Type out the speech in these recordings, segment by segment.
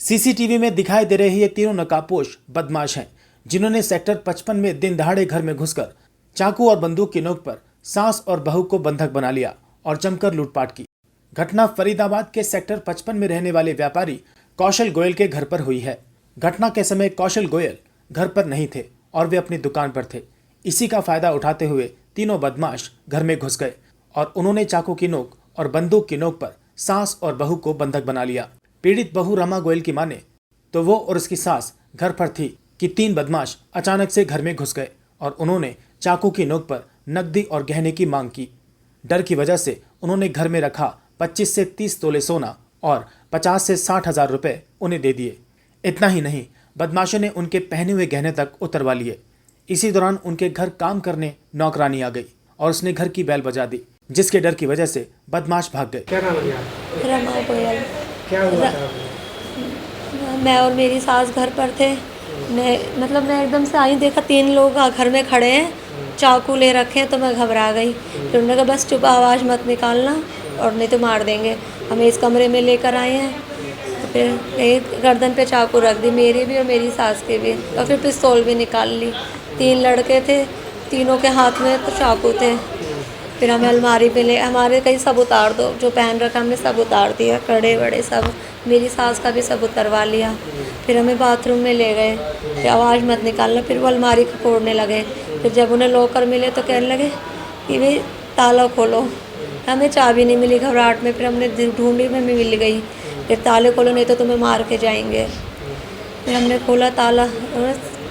CCTV में दिखाई दे रहे ये तीनों नकाबपोश बदमाश हैं, जिन्होंने सेक्टर 55 में दिन दहाड़े घर में घुसकर चाकू और बंदूक की नोक पर सास और बहू को बंधक बना लिया और जमकर लूटपाट की। घटना फरीदाबाद के सेक्टर 55 में रहने वाले व्यापारी कौशल गोयल के घर पर हुई है। घटना के समय कौशल गोयल घर पर नहीं थे और वे अपनी दुकान पर थे। इसी का फायदा उठाते हुए तीनों बदमाश घर में घुस गए और उन्होंने चाकू की नोक और बंदूक की नोक पर सास और बहू को बंधक बना लिया। पीड़ित बहू रमा गोयल की माने तो वो और उसकी सास घर पर थी कि तीन बदमाश अचानक से घर में घुस गए और उन्होंने चाकू की नोक पर नकदी और गहने की मांग की। डर की वजह से उन्होंने घर में रखा 25 से 30 तोले सोना और 50 से 60 हजार रुपए उन्हें दे दिए। इतना ही नहीं, बदमाशों ने उनके पहने हुए गहने तक उतरवा लिए। इसी दौरान उनके घर काम करने नौकरानी आ गई और उसने घर की बेल बजा दी, जिसके डर की वजह से बदमाश भाग गए। क्या नाम है आपका? रमा गोयल। क्या हुआ था? मैं और मेरी सास घर पर थे। मैं एकदम से आई, देखा तीन लोग घर में खड़े हैं, चाकू ले रखे हैं, तो मैं घबरा गई। फिर उन्होंने कहा बस चुप, आवाज़ मत निकालना और नहीं तो मार देंगे। हमें इस कमरे में लेकर आए हैं। तो फिर एक गर्दन पे चाकू रख दी, मेरी भी और मेरी सास के भी, और फिर पिस्तौल भी निकाल ली। तीन लड़के थे, तीनों के हाथ में तो चाकू थे। फिर हमें अलमारी पे ले, हमारे कहीं सब उतार दो, जो पहन रखा हमने सब उतार दिया, कड़े बड़े सब, मेरी सास का भी सब उतरवा लिया। फिर हमें बाथरूम में ले गए, फिर आवाज़ मत निकालना। फिर वो अलमारी को फोड़ने लगे। फिर जब उन्हें लॉकर मिले तो कहने लगे कि भाई ताला खोलो। हमें चाबी नहीं मिली घबराहट में, फिर हमने ढूंढी में मिल गई। फिर ताले खोलो नहीं तो तुम्हें मार के जाएंगे। फिर हमने खोला ताला,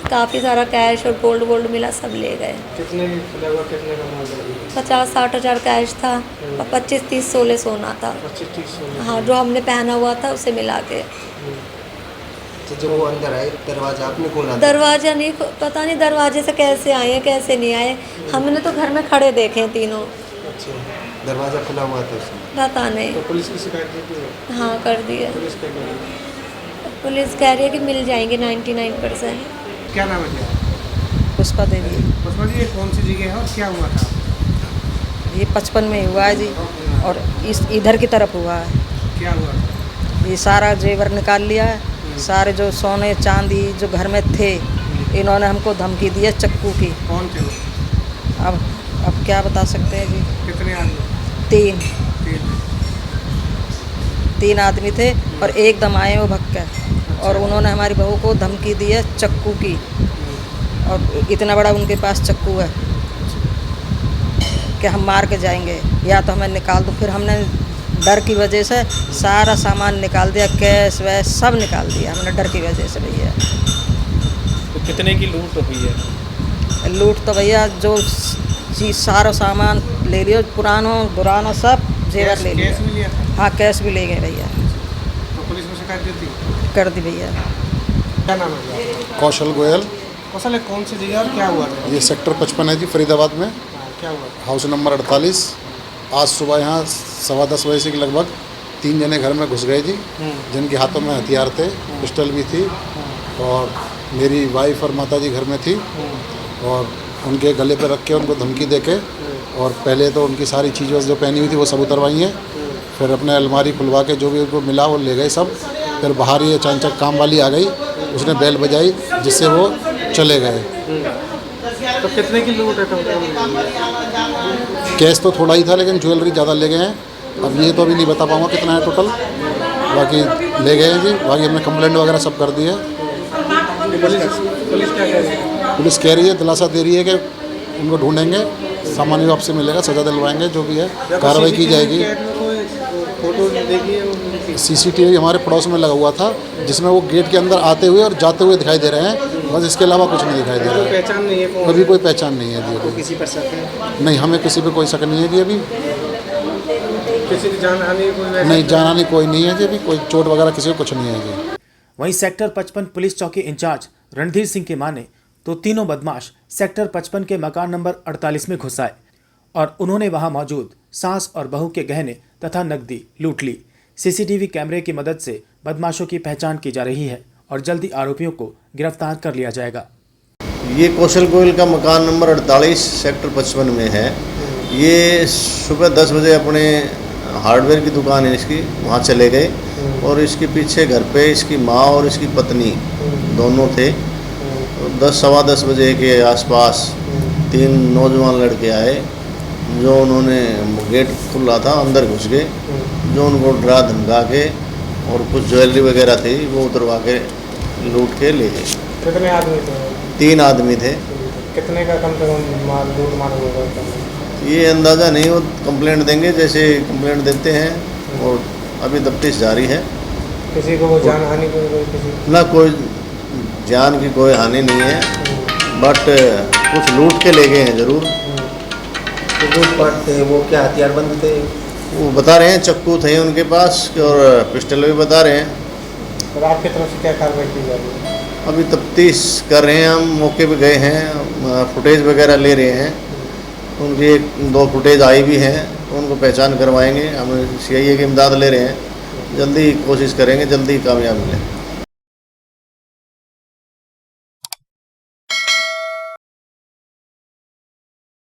काफ़ी सारा कैश और गोल्ड मिला, सब ले गए। कितने कितने का माल था? 50-60 हज़ार कैश था और 25-30 तोले सोना था। 25-30 सोना? हाँ, जो हमने पहना हुआ था उसे मिला के। तो जब वो अंदर आए दरवाजा आपने खोला? दरवाजा नहीं, पता नहीं दरवाजे से कैसे आए हैं कैसे नहीं आए। हमने तो घर में खड़े देखे हैं तीनों। अच्छा, दरवाजा खुला हुआ था उसमें? पता नहीं। तो पुलिस की शिकायत की थी? हाँ, कर दिया। पुलिस क्या कह रही है? पुलिस कह रही है कि मिल जाएंगे 99%। क्या नाम है क्या? पुष्पा देवी। पुष्पा जी, ये कौन सी जगह है और क्या हुआ था? ये 55 में हुआ है जी, और इधर की तरफ हुआ है। क्या हुआ था? ये सारा जेवर निकाल लिया है, सारे जो सोने चांदी जो घर में थे, इन्होंने हमको धमकी दी है चक्कू की। कौन थे वो? अब क्या बता सकते हैं जी। कितने आदमी? तीन तीन आदमी थे और एकदम आए वो भग के, और उन्होंने हमारी बहू को धमकी दी है चक्कू की, और इतना बड़ा उनके पास चक्कू है कि हम मार के जाएंगे या तो हमें निकाल दो। फिर हमने डर की वजह से सारा सामान निकाल दिया, कैश वैश सब निकाल दिया हमने डर की वजह से भैया। तो कितने की लूट हुई है? लूट तो भैया जो चीज़ सारा सामान ले लियो, पुराना सब जेवर ले लिया। कैश भी लिया था? हाँ, कैश भी ले गए भैया। तो पुलिस में शिकायत दी थी? कर दी भैया। क्या नाम है आपका? कौशल गोयल। कौशल, ये कौन सी जगह और क्या हुआ था? ये सेक्टर 55 है जी, फरीदाबाद में, हाँ, क्या हुआ था? House number 48। आज सुबह यहाँ 10:15 बजे के लगभग तीन जने घर में घुस गए जी, जिनके हाथों में हथियार थे, पिस्टल भी थी, और मेरी वाइफ और माता जी घर में थी, और उनके गले पर रख के उनको धमकी देके, और पहले तो उनकी सारी चीज़ें जो पहनी हुई थी वो सब उतरवाई हैं। फिर अपने अलमारी खुलवा के जो भी उनको मिला वो ले गए सब। फिर बाहर ही अचानक काम वाली आ गई, उसने बेल बजाई, जिससे वो चले गए। तो कितने की लूट है टोटल? कैश तो थोड़ा ही था, लेकिन ज्वेलरी ज़्यादा ले गए हैं। अब ये तो अभी नहीं बता पाऊँगा कितना है टोटल, बाकी ले गए हैं जी। बाकी हमने कंप्लेंट वगैरह सब कर दी है। पुलिस क्या कह रही है? पुलिस कह रही है, दिलासा दे रही है कि उनको ढूंढेंगे, सामान्य रूप से मिलेगा, सजा दिलवाएंगे, जो भी है कार्रवाई की जाएगी। फोटो देखिए, सीसीटीवी हमारे पड़ोस में लगा हुआ था, जिसमें वो गेट के अंदर आते हुए और जाते हुए दिखाई दे रहे हैं, बस इसके अलावा कुछ नहीं दिखाई दे रहा है। पहचान नहीं है कौन? अभी कोई पहचान नहीं है जी। अभी किसी पर शक है? नहीं, हमें किसी पे कोई शक नहीं है जी। अभी किसी की जान हानि कोई? नहीं, जान हानि कोई नहीं है जी। अभी कोई चोट वगैरह किसी को कुछ नहीं है जी। वहीं सेक्टर 55 पुलिस चौकी इंचार्ज रणधीर सिंह की माने तो तीनों बदमाश सेक्टर 55 के मकान नंबर 48 में घुस आए और उन्होंने वहां मौजूद सास और बहू के गहने तथा नकदी लूट ली। सीसीटीवी कैमरे की मदद से बदमाशों की पहचान की जा रही है और जल्दी आरोपियों को गिरफ्तार कर लिया जाएगा। ये कौशल गोयल का मकान नंबर 48 सेक्टर 55 में है। ये सुबह 10 बजे अपने हार्डवेयर की दुकान है इसकी, वहाँ चले गए और इसके पीछे घर पे इसकी माँ और इसकी पत्नी दोनों थे। 10 सवा 10 बजे के आसपास 3 नौजवान लड़के आए, जो उन्होंने गेट खुला था अंदर घुस गए, जो उनको डरा धमका के और कुछ ज्वेलरी वगैरह थी वो उतरवा के लूट के ले गए। कितने आदमी थे? 3 आदमी थे। कितने का कम से कम माल लूट मार होगा? ये अंदाज़ा नहीं, वो कंप्लेंट देंगे जैसे कंप्लेंट देते हैं, और अभी तफ्तीश जारी है। किसी को वो जान हानि किसी ना कोई जान की कोई हानि नहीं है, बट कुछ लूट के ले गए हैं ज़रूर। तो लूटपाट थे वो क्या हथियारबंद थे? वो बता रहे हैं चक्कू थे उनके पास और पिस्टल भी बता रहे हैं। और आपकी तरफ से क्या कार्रवाई की जा रही है? अभी तफ्तीश कर रहे हैं, हम मौके पे गए हैं, फुटेज वगैरह ले रहे हैं। उनकी 1-2 फुटेज आई भी हैं, तो उनको पहचान करवाएंगे। हम CIA की इमदाद ले रहे हैं, जल्दी कोशिश करेंगे, जल्दी कामयाब मिले।